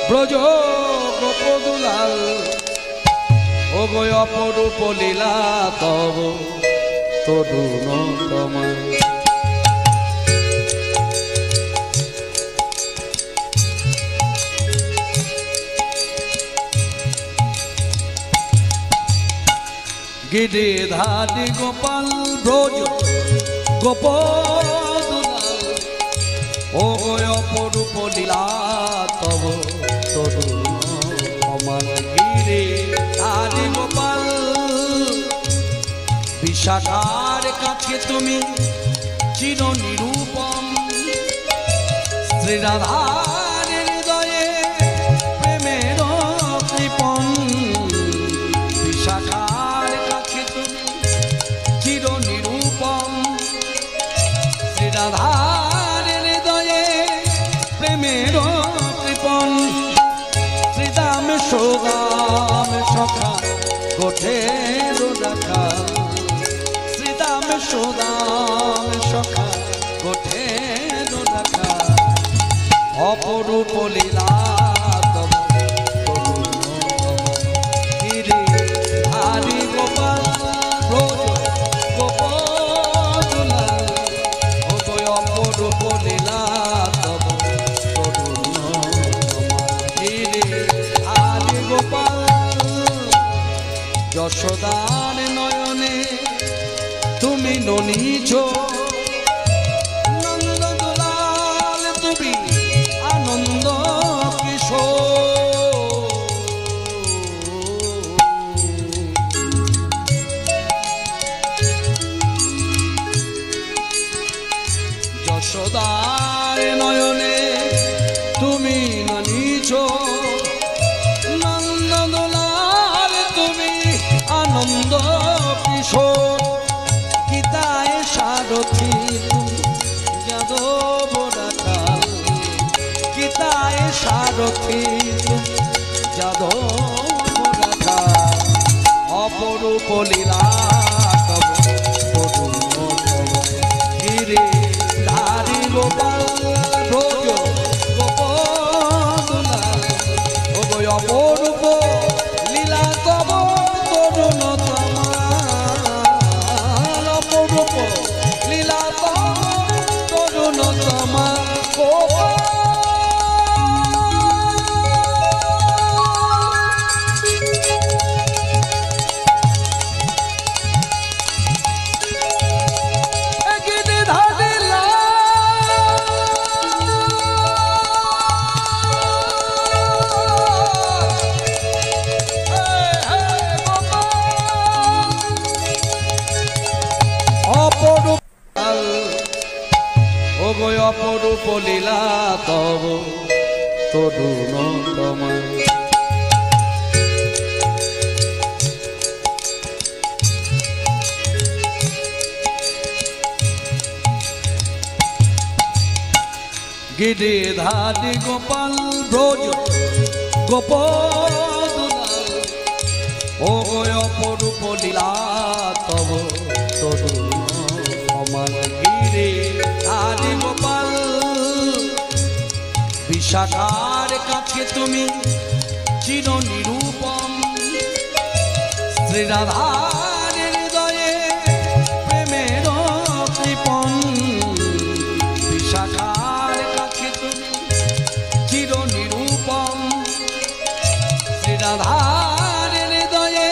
ব্রজ গোপদুলাল ও গো অপরূপ লীলা তব তরুণ তোমার। গিরিধারী গোপাল ব্রজ গোপদুলাল ও গো অপরূপ লীলা তব তরুণ তোমার। গিরিধারী গোপাল বিশাখার কাছে তুমি চির নিরূপম। শ্রীরাধার হৃদয়ে প্রেমের কৃপণ। বিশাখার কাছে তুমি চির নিরূপম। শ্রীরাধার হৃদয়ে প্রেমের কৃপণ। শ্রীদাম সুদাম সখা গোঠের রাখাল। শ্রীদাম সুদাম সখা গোঠের রাখাল। অপরূপ লীলা তব গিরিধারী গোপাল ব্রজ গোপদুলাল ও গো অপরূপ লীলা তব তরুণ গিরিধারী গোপাল। যশোদার নয়নে তুমি ননীছ। নন্দ দুলাল তুমি আনন্দ কিশোর। যশোদার নয়নে তুমি ননীছ। নন্দ দুলাল তুমি আনন্দ কিশোর। গীতায় সারথি তুমি যাদব রাখাল। গীতায় সারথি তুমি যাদব রাখাল। অপরূপ লীলা তব তরুণ গিরিধারী গোপাল ব্রজ গোপদুলাল ও গো অপরূপ লীলা তব তরুণ তোমার। অপরূপ লীলা তব তরুণ তোমার। অপরূপ লীলা তব তরুণ তোমার। গিরিধারী গোপাল ব্রজ গোপদুলাল ও গো অপরূপ লীলা তব তরুণ তোমার। গিরিধারী গোপাল বিশাখার কাছে তুমি চির নিরূপম। শ্রীরাধার হৃদয়ে প্রেমের কৃপণ। বিশাখার কাছে তুমি চির নিরূপম। শ্রীরাধার হৃদয়ে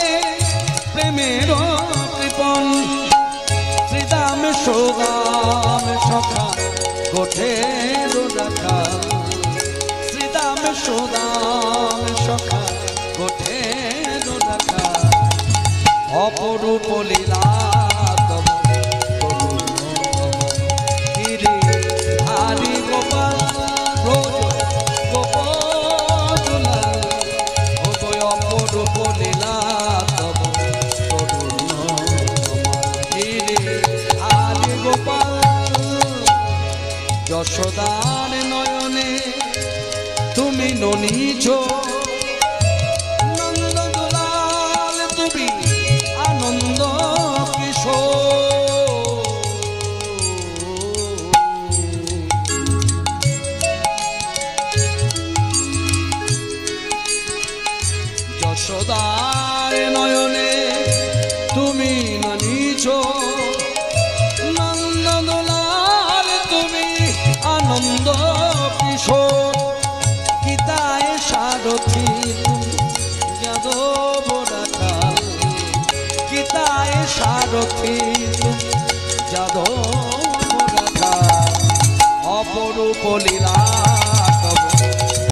প্রেমের কৃপণ। শ্রীদাম সুদাম সখা গোঠের রাখাল। শ্রীদাম সুদাম সখা গোঠের রাখাল। অপরূপ লীলা তব গিরিধারী গোপাল ব্রজ গোপদুলাল ও গো অপরূপ লীলা তব তরুণ গিরিধারী গোপাল। যশোদার নয়নে তুমি ননীছ। নন্দ দুলাল তুমি আনন্দ কিশোর। যশোদার নয়নে তুমি ননিছ নন্দদোলার তুমি আনন্দ কিশোর গীতায় সারথি তুমি যাদব রাখাল গীতায় সারথি তুমি যাদব রাখাল অপরূপ লীলা